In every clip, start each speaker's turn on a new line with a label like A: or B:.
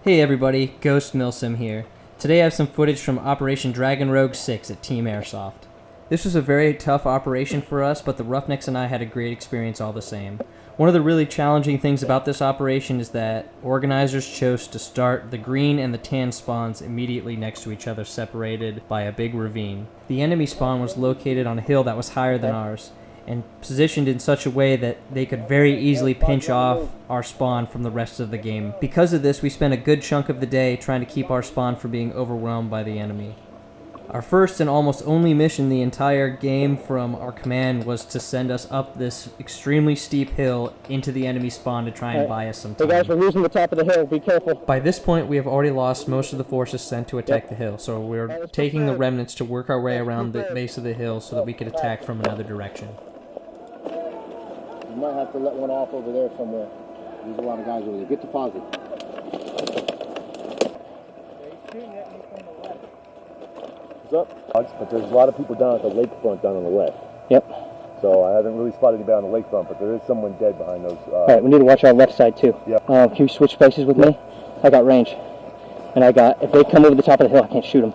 A: Hey everybody, Ghost Milsim here. Today I have some footage from Operation Dragon Rogue 6 at Team Airsoft. This was a very tough operation for us, but the Roughnecks and I had a great experience all the same. One of the really challenging things about this operation is that organizers chose to start the green and the tan spawns immediately next to each other, separated by a big ravine. The enemy spawn was located on a hill that was higher than ours, and positioned in such a way that they could very easily pinch off our spawn from the rest of the game. Because of this, we spent a good chunk of the day trying to keep our spawn from being overwhelmed by the enemy. Our first and almost only mission the entire game from our command was to send us up this extremely steep hill into the enemy spawn to try and buy us some time.
B: Hey guys, we're losing the top of the hill, be careful.
A: By this point, we have already lost most of the forces sent to attack the hill, so we're taking the remnants to work our way around the base of the hill so that we could attack from another direction.
B: You might have to let one off over there somewhere. There's a lot of guys over there. Get to positive. What's up? But there's a lot of people down at the lakefront down on the left. Yep. So I haven't really spotted anybody on the lakefront, but there is someone dead behind those. Alright, we need to watch our left side too. Yep. Can you switch places with me? I got range. And if they come over the top of the hill, I can't shoot them.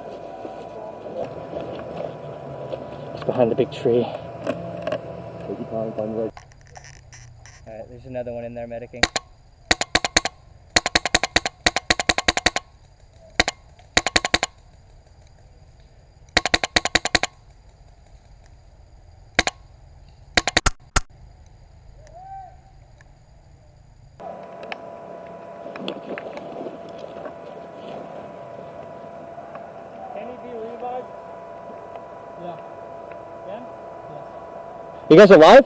B: It's behind the big tree. Take your time, find your right.
C: Alright, there's another one in there medicing.
D: Can he be revived? Yeah. Again?
B: Yes. You guys alive?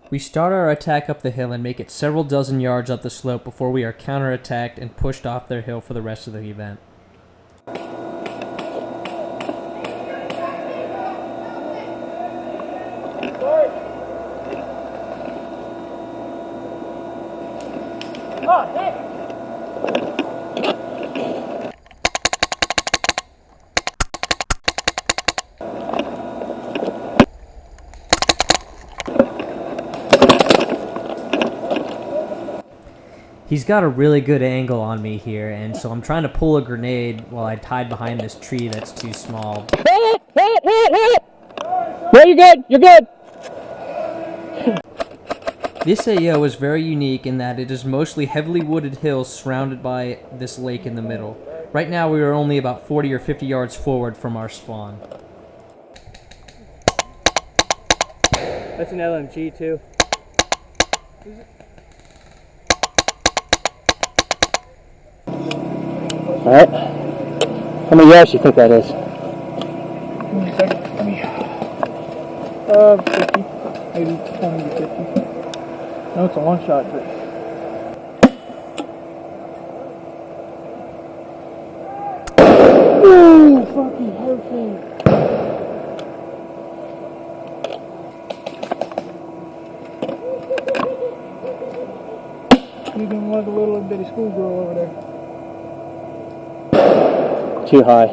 A: We start our attack up the hill and make it several dozen yards up the slope before we are counterattacked and pushed off their hill for the rest of the event. He's got a really good angle on me here, and so I'm trying to pull a grenade while I hide behind this tree that's too small.
B: Hit it! No, you're good, you're good!
A: This AO is very unique in that it is mostly heavily wooded hills surrounded by this lake in the middle. Right now we are only about 40 or 50 yards forward from our spawn.
C: That's an LMG too.
B: Alright. How many yards do you think that is?
D: 50. Maybe 20 to 50. No, it's a one shot, but... Ooh, fucking perfect. You can like a little bitty schoolgirl over there.
B: Too high.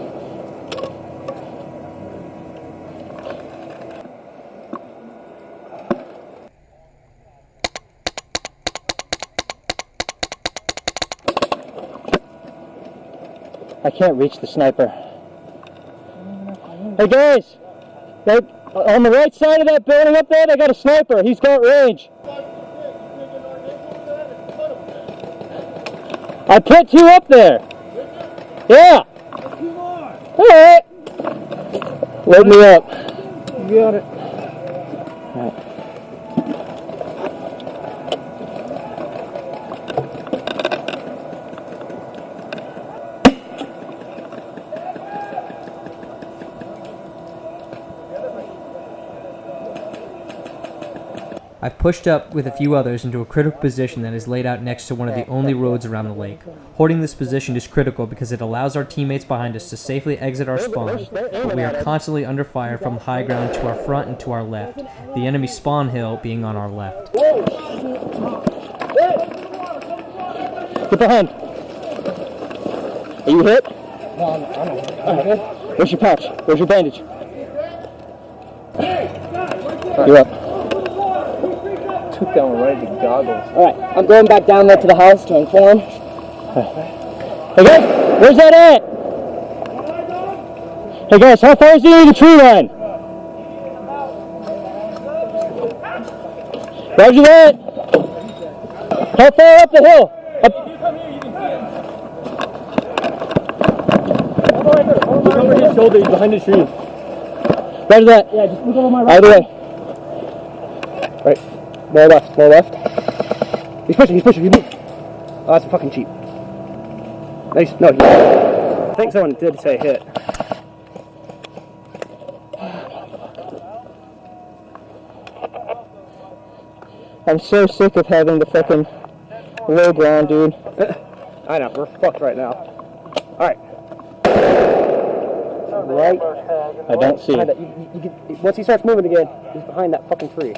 B: I can't reach the sniper. Hey guys! On the right side of that building up there, they got a sniper. He's got range. I put two up there. Yeah. Alright. Load me up.
D: You got it.
B: Alright.
A: I've pushed up with a few others into a critical position that is laid out next to one of the only roads around the lake. Holding this position is critical because it allows our teammates behind us to safely exit our spawn, but we are constantly under fire from the high ground to our front and to our left, the enemy spawn hill being on our left.
B: Get behind. Are you hit?
D: No, I'm good.
B: Where's your patch? Where's your bandage? You're up. took that one right at the goggles.
C: Alright, I'm going back down there to the house to inform.
B: Hey guys, where's that at? Hey guys, how far is he in the tree line? Roger that. How far up the hill? Up. Look over his shoulder, he's behind the tree. Roger that. Yeah, just look over my right. Out of the way. Right. More left, more left. He's pushing, he moved. Oh, that's fucking cheap. Nice. No, I think someone did say hit. I'm so sick of having the fucking low ground, dude. I know, we're fucked right now. Alright. Right. I don't see it. Once he starts moving again, he's behind that fucking tree.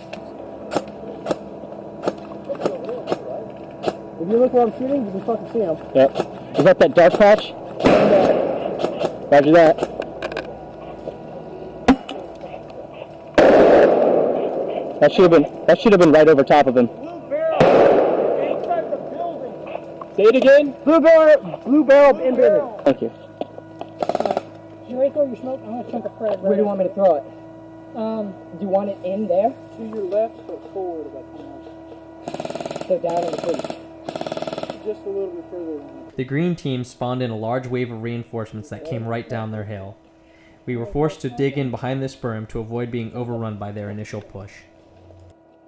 B: If you look where I'm shooting, you can fucking see him. Yep. Is that dark patch? Roger that. That should have been right over top of him.
D: Blue barrel inside the building.
B: Say it again. Blue barrel in building. Thank you.
D: Did you ready to throw your smoke? I'm gonna chunk a frag.
C: Where do you want me to throw it?
D: Do
C: you want it in there?
D: To your left, so forward about 2 miles.
C: So down in the creek.
D: Just a little bit further than that.
A: The green team spawned in a large wave of reinforcements that came right down their hill. We were forced to dig in behind this berm to avoid being overrun by their initial push.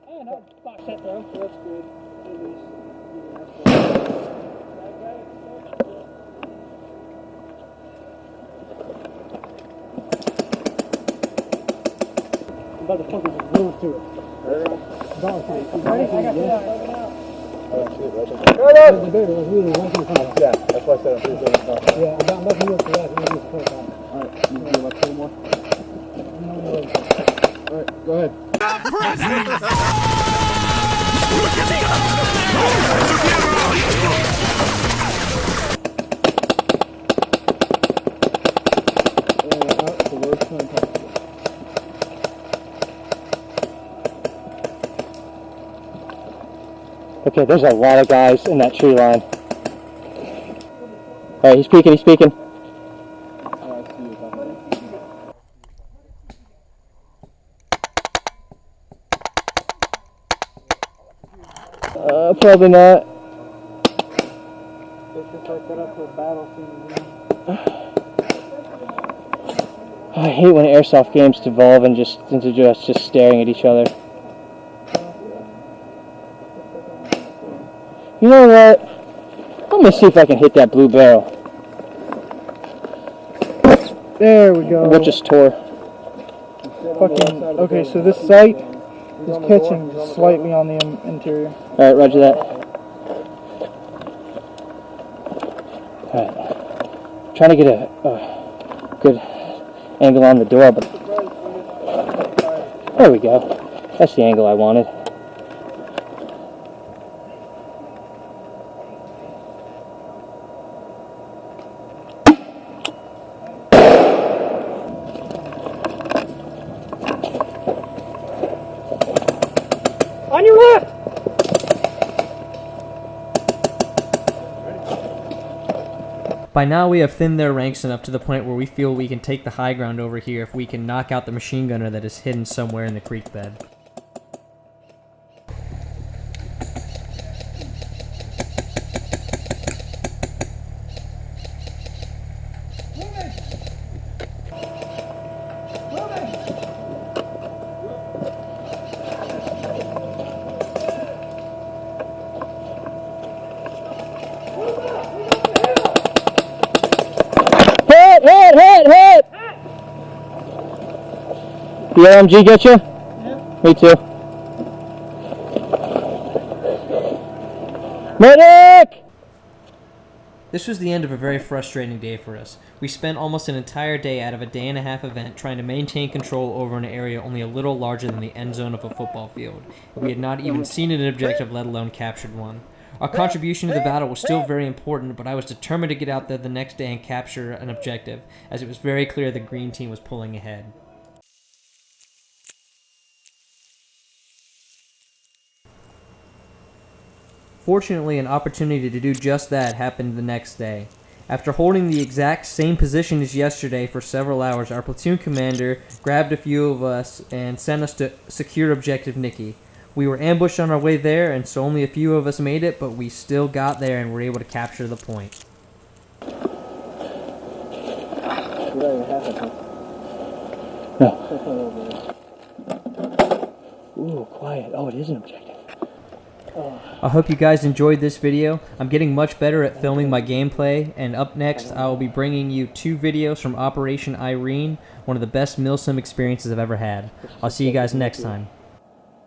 D: And I'll box that though, so that's good. At least. Yeah, that's good. I'm about to fucking just move to it. Going to it. You ready? I got you.
B: Oh shit, right there. It was really right in front of us. Yeah, that's why I said I'm pretty good in front. Yeah, I'm not going to that. I'm going to use the first time. Alright, you do like 2 more? Alright, go ahead. Okay, there's a lot of guys in that tree line. Alright, he's peeking. Probably not. I hate when airsoft games devolve into just staring at each other. You know what? I'm gonna see if I can hit that blue barrel.
D: There we go.
B: What just tore?
D: Fucking, okay, so this sight is catching just slightly on the interior.
B: Alright, roger that. Alright. Trying to get a good angle on the door, but there we go. That's the angle I wanted.
D: On your left!
A: By now we have thinned their ranks enough to the point where we feel we can take the high ground over here if we can knock out the machine gunner that is hidden somewhere in the creek bed.
B: Hit! The LMG get you? Yeah. Me too. Medic!
A: This was the end of a very frustrating day for us. We spent almost an entire day out of a day-and-a-half event trying to maintain control over an area only a little larger than the end zone of a football field. We had not even seen an objective, let alone captured one. Our contribution to the battle was still very important, but I was determined to get out there the next day and capture an objective, as it was very clear the green team was pulling ahead. Fortunately, an opportunity to do just that happened the next day. After holding the exact same position as yesterday for several hours, our platoon commander grabbed a few of us and sent us to secure objective Nikki. We were ambushed on our way there, and so only a few of us made it, but we still got there and were able to capture the point.
B: No. Ooh, quiet. Oh, it is an objective.
A: I hope you guys enjoyed this video. I'm getting much better at filming my gameplay, and up next I will be bringing you 2 videos from Operation Irene, one of the best Milsim experiences I've ever had. I'll see you guys next time.